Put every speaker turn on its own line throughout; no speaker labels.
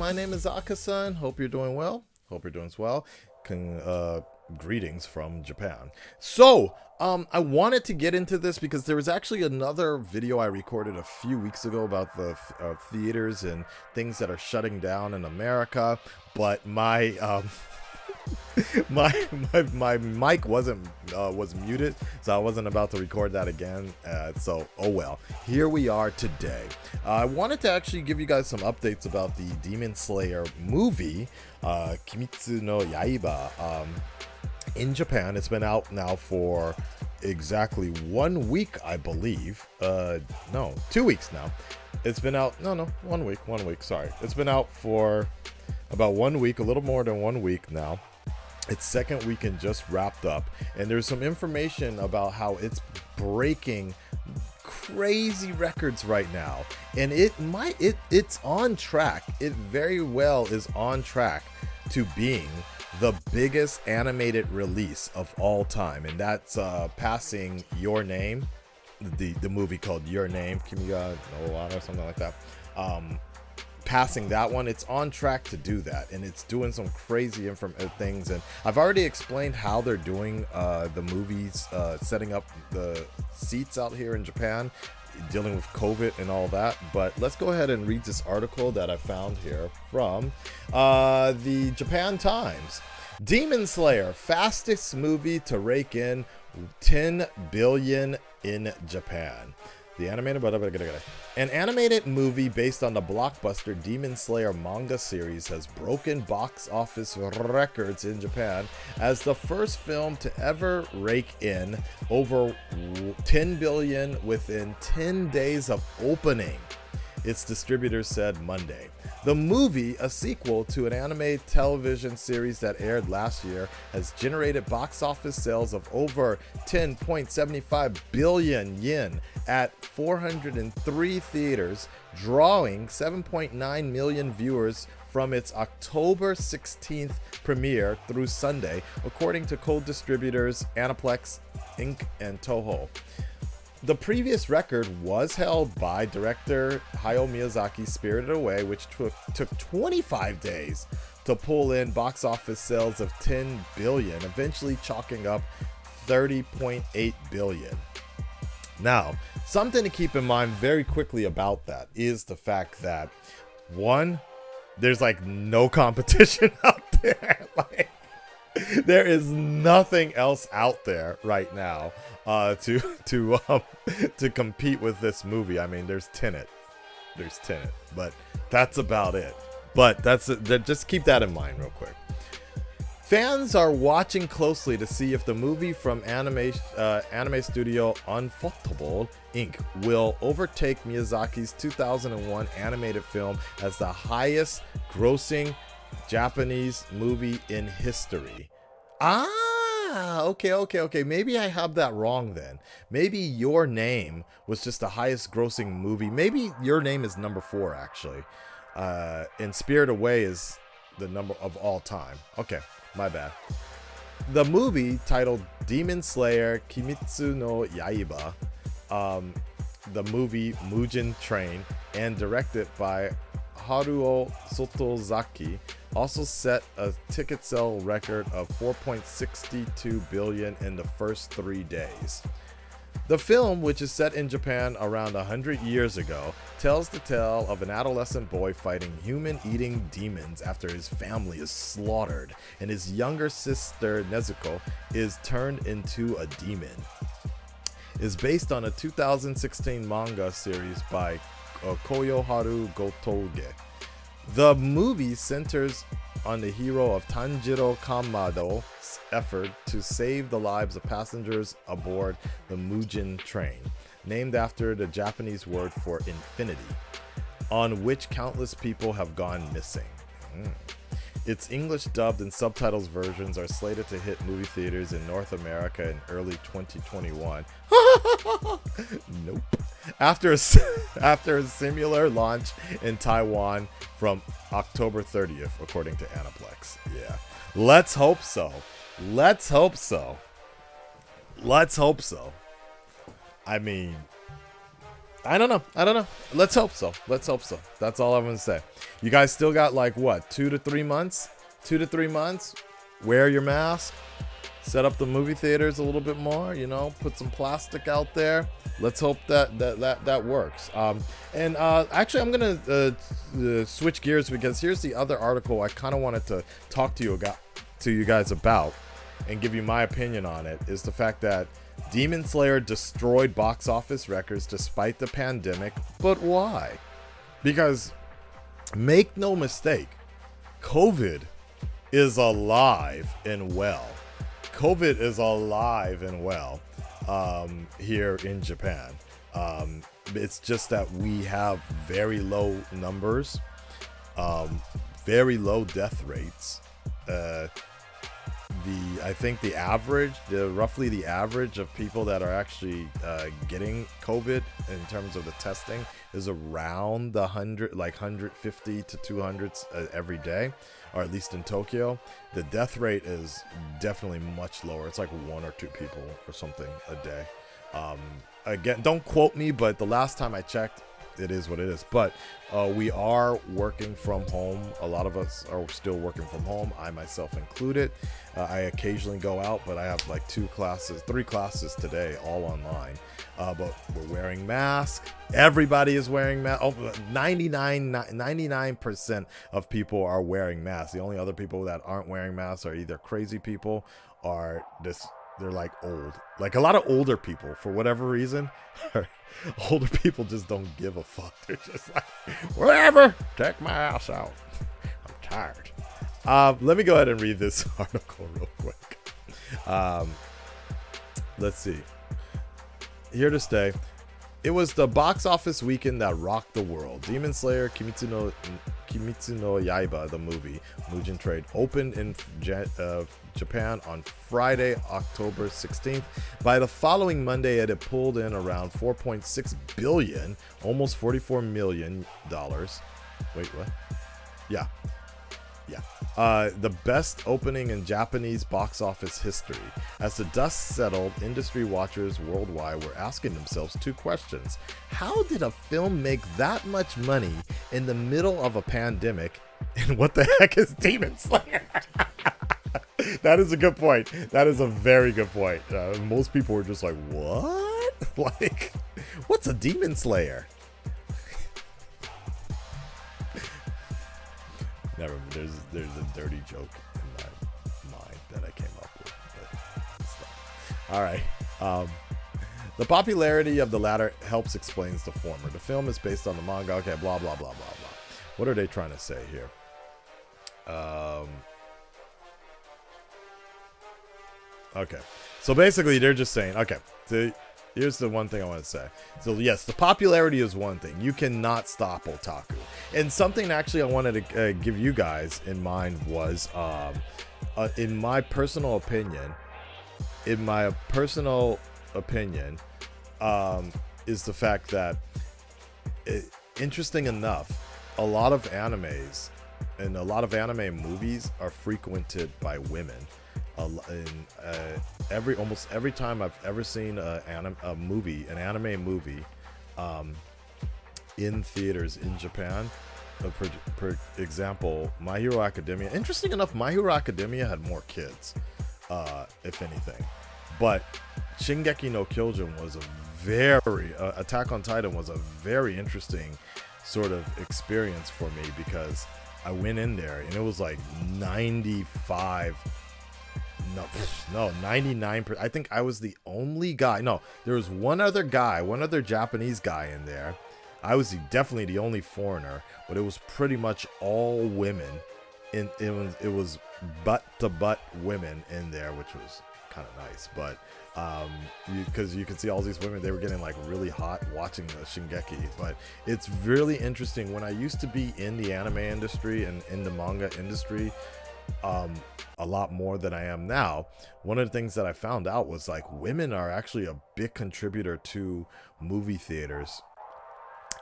My name is Akasan. Hope you're doing well. Hope you're doing well. Greetings from Japan. So, I wanted to get into this because there was actually another video I recorded a few weeks ago about the theaters and things that are shutting down in America. But my my mic was muted, so I wasn't about to record that again. So oh well, here we are today. I wanted to actually give you guys some updates about the Demon Slayer movie, Kimetsu no Yaiba. In Japan, it's been out now for exactly 1 week, I believe. No, 2 weeks now. It's been out. No, 1 week. 1 week. Sorry, it's been out for about 1 week, a little more than 1 week now. Its second weekend just wrapped up, and there's some information about how it's breaking crazy records right now, and it's on track. It very well is on track to being the biggest animated release of all time, and that's passing Your Name, the movie called Your Name, Kimi ga no Wa or something like that. Passing that one, it's on track to do that, and it's doing some crazy things. And I've already explained how they're doing the movies, setting up the seats out here in Japan, dealing with COVID and all that. But let's go ahead and read this article that I found here from the Japan Times. Demon Slayer, fastest movie to rake in 10 billion in Japan. An animated movie based on the blockbuster Demon Slayer manga series has broken box office records in Japan as the first film to ever rake in over 10 billion within 10 days of opening, its distributor said Monday. The movie, a sequel to an anime television series that aired last year, has generated box office sales of over 10.75 billion yen at 403 theaters, drawing 7.9 million viewers from its October 16th premiere through Sunday, according to co-distributors Aniplex Inc. and Toho. The previous record was held by director Hayao Miyazaki's Spirited Away, which took 25 days to pull in box office sales of 10 billion, eventually chalking up 30.8 billion. Now, something to keep in mind very quickly about that is the fact that, one, there's like no competition out there. Like, there is nothing else out there right now to compete with this movie. I mean, there's Tenet, but that's about it. But just keep that in mind real quick. Fans are watching closely to see if the movie from anime studio Ufotable Inc. will overtake Miyazaki's 2001 animated film as the highest grossing Japanese movie in history. Okay. Maybe I have that wrong then. Maybe Your Name was just the highest grossing movie. Maybe Your Name is number 4, actually. And Spirit Away is the number of all time. Okay, my bad. The movie, titled Demon Slayer Kimetsu no Yaiba, the movie Mugen Train, and directed by Haruo Sotozaki, also set a ticket sale record of 4.62 billion in the first 3 days. The film, which is set in Japan around 100 years ago, tells the tale of an adolescent boy fighting human-eating demons after his family is slaughtered and his younger sister Nezuko is turned into a demon. It is based on a 2016 manga series by Koyoharu Gotoge. The movie centers on the hero of Tanjiro Kamado's effort to save the lives of passengers aboard the Mugen Train, named after the Japanese word for infinity, on which countless people have gone missing. Its English dubbed and subtitles versions are slated to hit movie theaters in North America in early 2021. Nope. After a similar launch in Taiwan from October 30th, according to Aniplex. Yeah. Let's hope so. I mean, I don't know. I don't know. Let's hope so. Let's hope so. That's all I'm gonna say. You guys still got like what, 2 to 3 months? 2 to 3 months. Wear your mask. Set up the movie theaters a little bit more. You know, put some plastic out there. Let's hope that works. Actually, I'm gonna switch gears because here's the other article I kind of wanted to talk to you guys about and give you my opinion on it. Is the fact that Demon Slayer destroyed box office records despite the pandemic, but why? Because make no mistake, COVID is alive and well. COVID is alive and well here in Japan. It's just that we have very low numbers, very low death rates. I think roughly the average of people that are actually getting COVID in terms of the testing is around the 150 to 200 every day, or at least in Tokyo. The death rate is definitely much lower. It's like 1 or 2 people or something a day. Again, don't quote me, but the last time I checked, it is what it is. But we are working from home. A lot of us are still working from home, I myself included. I occasionally go out, but I have like 3 classes today, all online. But we're wearing masks. Everybody is wearing masks. 99% of people are wearing masks. The only other people that aren't wearing masks are either crazy people or they're like old. Like a lot of older people, for whatever reason, older people just don't give a fuck. They're just like, whatever, take my ass out. I'm tired. Let me go ahead and read this article real quick. Let's see. Here to stay. It was the box office weekend that rocked the world. Demon Slayer Kimetsu no Yaiba, the movie, Mugen Trade, opened in Japan on Friday, October 16th. By the following Monday, it had pulled in around 4.6 billion, almost $44 million. Wait, what? Yeah. The best opening in Japanese box office history. As the dust settled, industry watchers worldwide were asking themselves 2 questions. How did a film make that much money in the middle of a pandemic? And what the heck is Demon Slayer? That is a good point. That is a very good point. Most people were just like, what? Like, what's a Demon Slayer? Never. There's a dirty joke in my mind that I came up with. All right. The popularity of the latter helps explains the former. The film is based on the manga. Okay, blah blah blah blah blah. What are they trying to say here? Okay. So basically, they're just saying, okay. Here's the one thing I want to say. So yes, the popularity is one thing. You cannot stop otaku. And something actually I wanted to give you guys in mind was, in my personal opinion, is the fact that, interesting enough, a lot of animes and a lot of anime movies are frequented by women. Almost every time I've ever seen an anime movie in theaters in Japan, for example, My Hero Academia. Interesting enough, My Hero Academia had more kids, if anything. But Shingeki no Kyojin was Attack on Titan was a very interesting sort of experience for me, because I went in there and it was like 99%. I think I was the only guy. No, there was one other Japanese guy in there. I was definitely the only foreigner, but it was pretty much all women. It was butt to butt women in there, which was kind of nice. But because you could see all these women, they were getting like really hot watching the Shingeki. But it's really interesting. When I used to be in the anime industry and in the manga industry, a lot more than I am now, one of the things that I found out was like women are actually a big contributor to movie theaters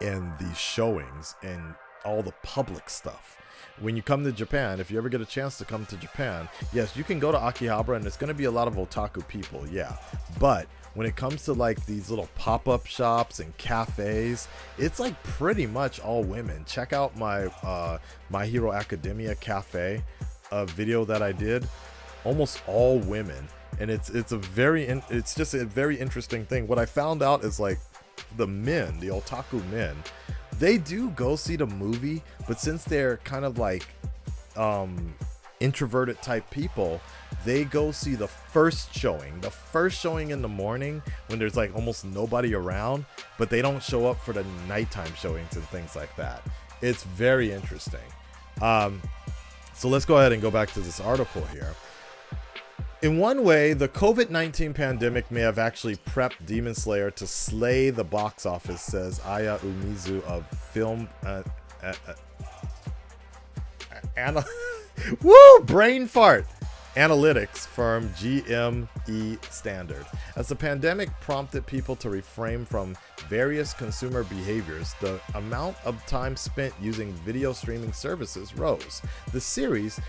and the showings and all the public stuff. when you come to Japan, if you ever get a chance to come to Japan, yes, you can go to Akihabara and it's going to be a lot of otaku people, yeah. But when it comes to like these little pop-up shops and cafes, it's like pretty much all women. Check out my My Hero Academia cafe video that I did. Almost all women, and it's just a very interesting thing. What I found out is like the men, the otaku men, they do go see the movie, but since they're kind of like introverted type people, they go see the first showing in the morning when there's like almost nobody around, but they don't show up for the nighttime showings and things like that. It's very interesting. So let's go ahead and go back to this article here. In one way, the COVID-19 pandemic may have actually prepped Demon Slayer to slay the box office, says Aya Umizu of film brain fart analytics firm GME Standard. As the pandemic prompted people to refrain from various consumer behaviors, the amount of time spent using video streaming services rose. The series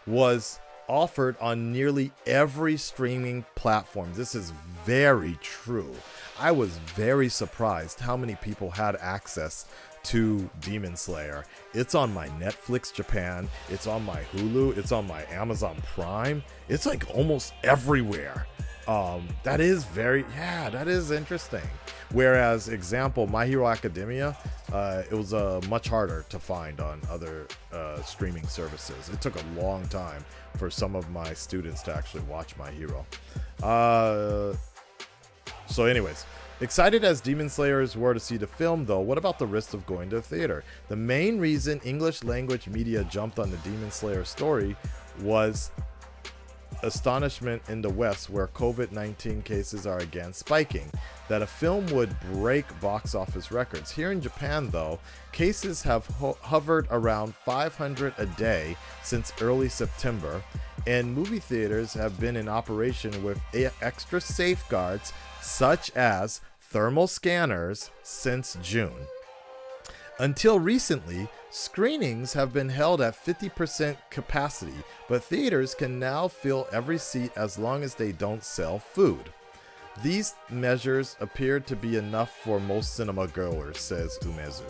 was offered on nearly every streaming platform. This is very true. I was very surprised how many people had access to Demon Slayer. It's on my Netflix Japan, it's on my Hulu, it's on my Amazon Prime. It's like almost everywhere. That is interesting. Whereas, example, My Hero Academia, it was much harder to find on other streaming services. It took a long time for some of my students to actually watch My Hero. So anyways, excited as Demon Slayers were to see the film, though, what about the risk of going to the theater? The main reason English language media jumped on the Demon Slayer story was astonishment in the West, where COVID-19 cases are again spiking, that a film would break box office records. Here in Japan, though, cases have hovered around 500 a day since early September, and movie theaters have been in operation with extra safeguards such as thermal scanners since June. Until recently, screenings have been held at 50% capacity, but theaters can now fill every seat as long as they don't sell food. These measures appear to be enough for most cinema goers, says Umezu.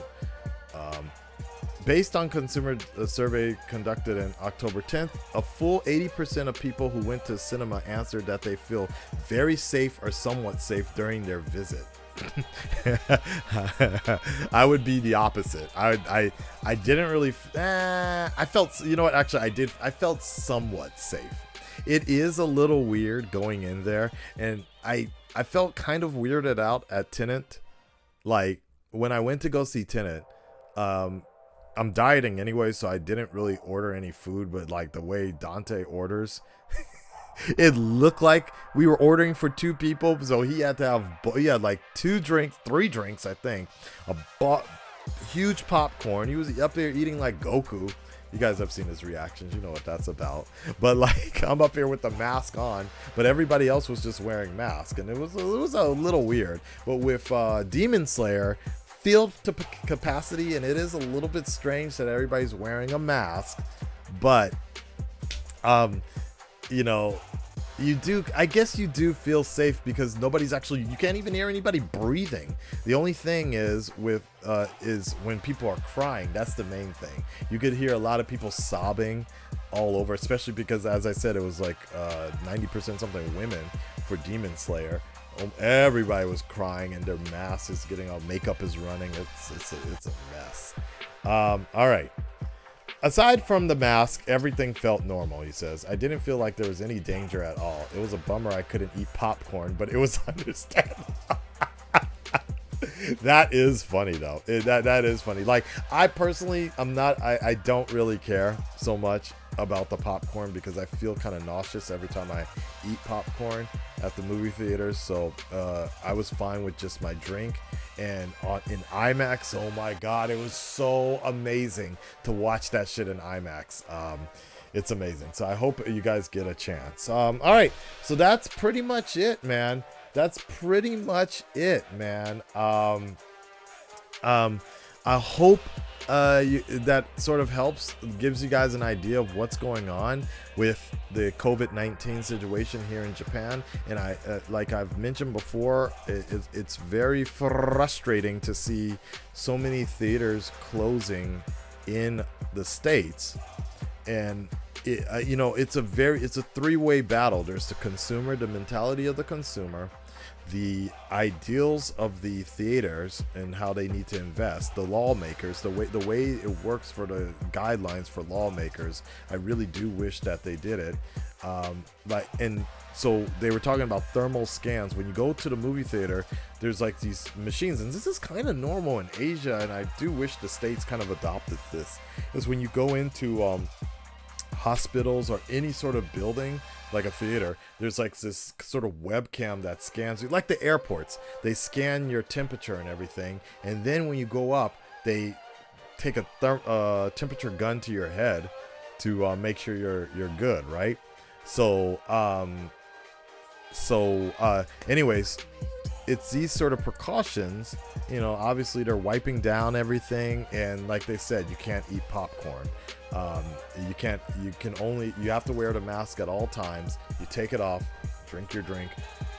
Based on consumer survey conducted on October 10th, a full 80% of people who went to cinema answered that they feel very safe or somewhat safe during their visit. I would be the opposite. I didn't really I felt, you know what, actually I felt somewhat safe. It is a little weird going in there, and I felt kind of weirded out at Tenet. Like when I went to go see Tenet, I'm dieting anyway, so I didn't really order any food, but like the way Dante orders, it looked like we were ordering for two people, so he had to have like 3 drinks, I think, a huge popcorn. He was up there eating like Goku. You guys have seen his reactions, you know what that's about. But like, I'm up here with the mask on, but everybody else was just wearing masks, and it was a little weird. But with Demon Slayer, filled to capacity, and it is a little bit strange that everybody's wearing a mask, but you know, I guess you do feel safe because you can't even hear anybody breathing. The only thing is is when people are crying. That's the main thing. You could hear a lot of people sobbing all over, especially because, as I said, it was like 90% something women for Demon Slayer. Everybody was crying, and their mask is getting all, makeup is running. It's a mess. All right. Aside from the mask, everything felt normal, he says. I didn't feel like there was any danger at all. It was a bummer I couldn't eat popcorn, but it was understandable. That is funny, though. That is funny. Like, I personally, I don't really care so much about the popcorn because I feel kind of nauseous every time I eat popcorn at the movie theaters. So I was fine with just my drink. And in IMAX, oh my God, it was so amazing to watch that shit in IMAX. It's amazing. So I hope you guys get a chance. All right, so that's pretty much it, man. I hope that sort of helps, gives you guys an idea of what's going on with the COVID-19 situation here in Japan. And I, like I've mentioned before, it's very frustrating to see so many theaters closing in the States. And you know, it's a three-way battle. There's the consumer, the mentality of the consumer, the ideals of the theaters and how they need to invest, the lawmakers, the way it works for the guidelines for lawmakers. I really do wish that they did it. And so they were talking about thermal scans. When you go to the movie theater, there's like these machines, and this is kind of normal in Asia, and I do wish the States kind of adopted this. Is when you go into hospitals or any sort of building like a theater, there's like this sort of webcam that scans you, like the airports. They scan your temperature and everything, and then when you go up, they take a temperature gun to your head to make sure you're good, right? So anyways, it's these sort of precautions, you know. Obviously they're wiping down everything, and like they said, you can't eat popcorn. You have to wear the mask at all times. You take it off, drink your drink,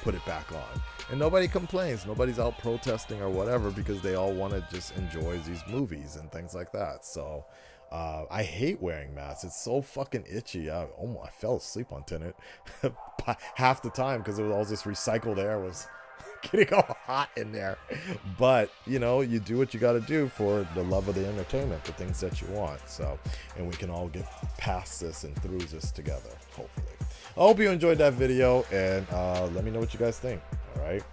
put it back on, and nobody complains. Nobody's out protesting or whatever, because they all want to just enjoy these movies and things like that. So I hate wearing masks. It's so fucking itchy. I fell asleep on Tenet half the time because it was all this recycled air was getting all hot in there. But you know, you do what you got to do for the love of the entertainment, the things that you want. So, and we can all get past this and through this together, hopefully. I hope you enjoyed that video, and let me know what you guys think. All right.